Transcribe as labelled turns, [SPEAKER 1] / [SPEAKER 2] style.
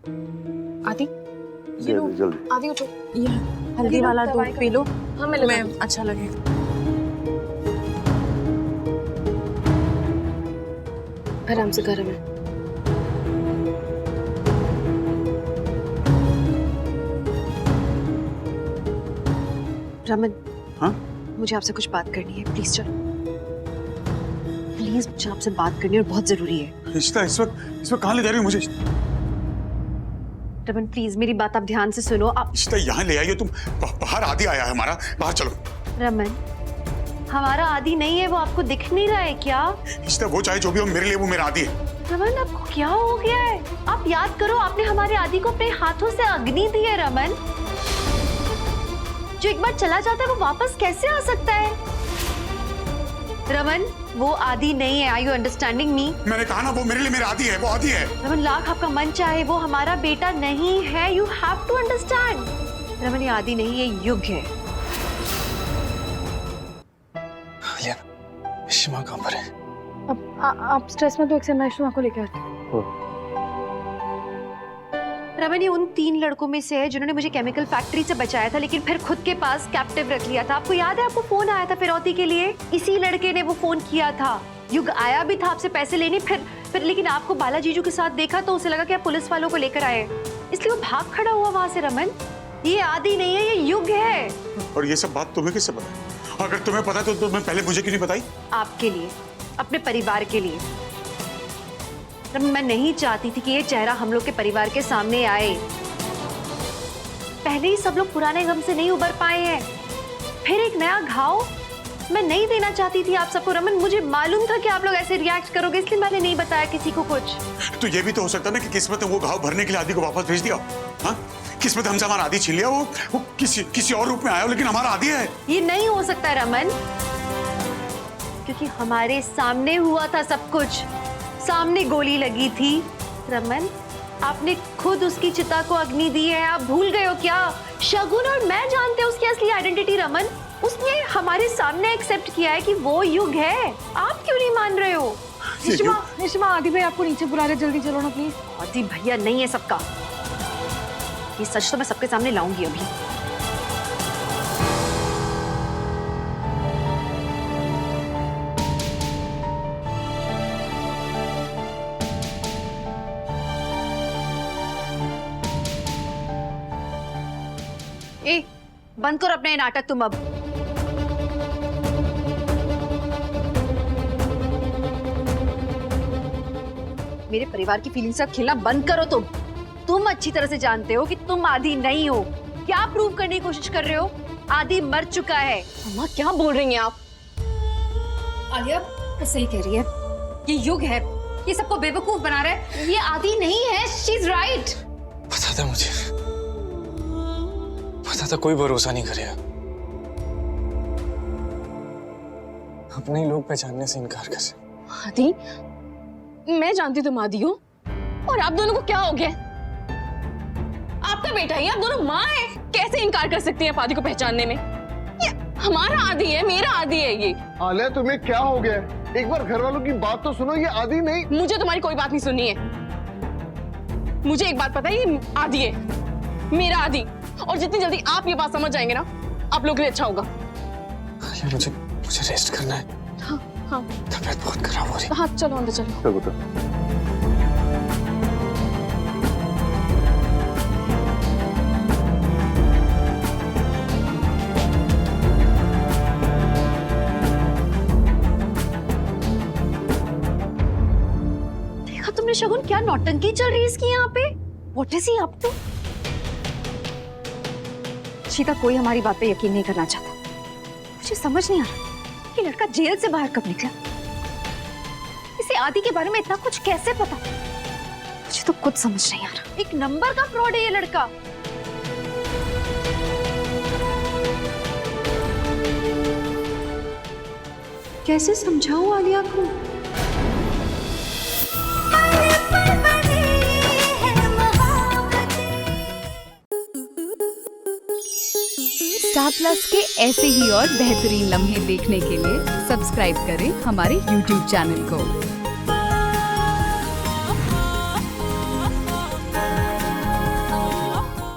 [SPEAKER 1] आदि
[SPEAKER 2] जल्दी
[SPEAKER 1] आदि उठो, ये हल्दी वाला दूध पी लो। हाँ मैं अच्छा लगेगा। आराम से गर्म है। रमन,
[SPEAKER 2] हाँ?
[SPEAKER 1] मुझे आपसे कुछ बात करनी है, प्लीज चलो। प्लीज मुझे आपसे बात करनी है और बहुत जरूरी है।
[SPEAKER 2] इश्ता इस वक्त कहाँ ले जा रही हो मुझे?
[SPEAKER 1] रमन प्लीज मेरी बात आप ध्यान से सुनो। आप
[SPEAKER 2] इश्ता यहाँ ले आई हो तुम? बाहर आदि आया है हमारा, बाहर चलो।
[SPEAKER 1] रमन, हमारा आदि नहीं है, वो आपको दिख नहीं रहा है क्या?
[SPEAKER 2] इश्ता वो चाहे जो भी हो, मेरे लिए वो मेरा आदि है।
[SPEAKER 1] रमन आपको क्या हो गया है? आप याद करो, आपने हमारे आदि को अपने हाथों से अग्नि दी है। रमन, जो एक बार चला जाता है वो वापस कैसे आ सकता है? रमन, वो आदि नहीं है। Are you understanding me?
[SPEAKER 2] मैंने कहा ना वो मेरे लिए मेरा आदि है, वो आदि है।
[SPEAKER 1] रमन, लाख आपका मन चाहे, वो हमारा बेटा नहीं है। You have to understand. Raman, ये आदि नहीं, ये युग है।
[SPEAKER 3] शिमा कहाँ पर है?
[SPEAKER 4] अब आप स्ट्रेस में तो एक से मैं शिमा को लेकर आती हूँ।
[SPEAKER 1] रमन, ये उन 3 लड़कों में से है जिन्होंने मुझे केमिकल फैक्ट्री से बचाया था, लेकिन फिर खुद के पास कैप्टिव रख लिया था। आपको याद है, आपको फोन आया था फिरौती के लिए? इसी लड़के ने वो फोन किया था। युग आया भी था आपसे पैसे लेने, फिर लेकिन आपको बाला जीजू के साथ देखा तो उसे लगा कि आप पुलिस वालों को लेकर आए, इसलिए वो भाग खड़ा हुआ वहां से। रमन, ये आदि नहीं है, ये युग है।
[SPEAKER 2] और ये सब बात तुम्हें किससे पता है? अगर तुम्हें पता तो तुम्हें पहले मुझे क्यों नहीं बताई?
[SPEAKER 1] आपके लिए, अपने परिवार के लिए। मैं नहीं चाहती थी कि ये चेहरा हम लोग के परिवार के सामने आए। पहले ही सब लोग पुराने गम से नहीं उबर पाए हैं, फिर एक नया घाव मैं नहीं देना चाहती थी आप सबको। रमन, मुझे मालूम था कि आप लोग ऐसे रिएक्ट करोगे, इसलिए मैंने नहीं बताया किसी को कुछ।
[SPEAKER 2] तो ये भी तो हो सकता है ना कि किस्मत ने वो घाव भरने के लिए आदि को वापस भेज दिया। हाँ, किस्मत हमसे हमारा आदि छीन लिया, वो किसी और रूप में आया हो, लेकिन हमारा आदि है।
[SPEAKER 1] ये नहीं हो सकता रमन, क्योंकि हमारे सामने हुआ था सब कुछ। सामने गोली लगी थी। रमन, आपने खुद उसकी चिता को अग्नि दी है, आप भूल गए हो क्या? शगुन और मैं जानते हैं उसकी असली आइडेंटिटी। रमन, उसने हमारे सामने एक्सेप्ट किया है कि वो युग है। आप क्यों नहीं मान रहे हो?
[SPEAKER 4] निशिमा, आदि भाई आपको नीचे बुला रहे, जल्दी चलो ना प्लीज।
[SPEAKER 1] आदि भैया नहीं है सबका, ये सच तो मैं सबके सामने लाऊंगी अभी। ए, बंद करो अपने नाटक तुम अब। मेरे परिवार की फीलिंग्स का खेलना बंद करो तुम। तुम अच्छी तरह से जानते हो कि तुम आदि नहीं हो। क्या प्रूव करने की कोशिश कर रहे हो? आदि मर चुका है।
[SPEAKER 4] अम्मा क्या बोल रही हैं आप?
[SPEAKER 1] आलिया वो सही कह रही है, ये युग है, ये सबको बेवकूफ बना रहा है। ये आदि नहीं है, शी इज राइट।
[SPEAKER 3] पता था मुझे, पता था कोई भरोसा नहीं करेगा। अपने लोग पहचानने से इनकार कैसे?
[SPEAKER 4] आदि, मैं जानती तुम आदि हो, और आप दोनों को क्या हो गया? आपका बेटा ही, आप दोनों माँ है, कैसे इनकार कर सकती हैं आप आदि को पहचानने में? ये हमारा आदि है, मेरा आदि है ये।
[SPEAKER 5] आलिया, तुम्हें क्या हो गया? एक बार घर वालों की बात तो सुनो, ये आदि नहीं।
[SPEAKER 4] मुझे तुम्हारी कोई बात नहीं सुननी है। मुझे एक बात पता है, ये आदि है, मेरा आदि। और जितनी जल्दी आप ये बात समझ जाएंगे ना, आप लोग के लिए अच्छा होगा।
[SPEAKER 3] मुझे रेस्ट करना है।
[SPEAKER 4] हाँ हाँ,
[SPEAKER 3] तबीयत बहुत खराब हो रही है।
[SPEAKER 4] हाँ चलो अंदर चलो।
[SPEAKER 1] देखा तुमने शगुन, क्या नौटंकी चल रही है इसकी यहाँ पे? What is he up to? शीता, कोई हमारी बात पे यकीन नहीं करना चाहता। मुझे समझ नहीं आ रहा ये लड़का जेल से बाहर कब निकला। इसे आदि के बारे में इतना कुछ कैसे पता? मुझे तो कुछ समझ नहीं आ रहा। एक नंबर का फ्रॉड है ये लड़का। कैसे समझाऊं आलिया को?
[SPEAKER 6] स्टार प्लस के ऐसे ही और बेहतरीन लम्हे देखने के लिए सब्सक्राइब करें हमारे YouTube चैनल को।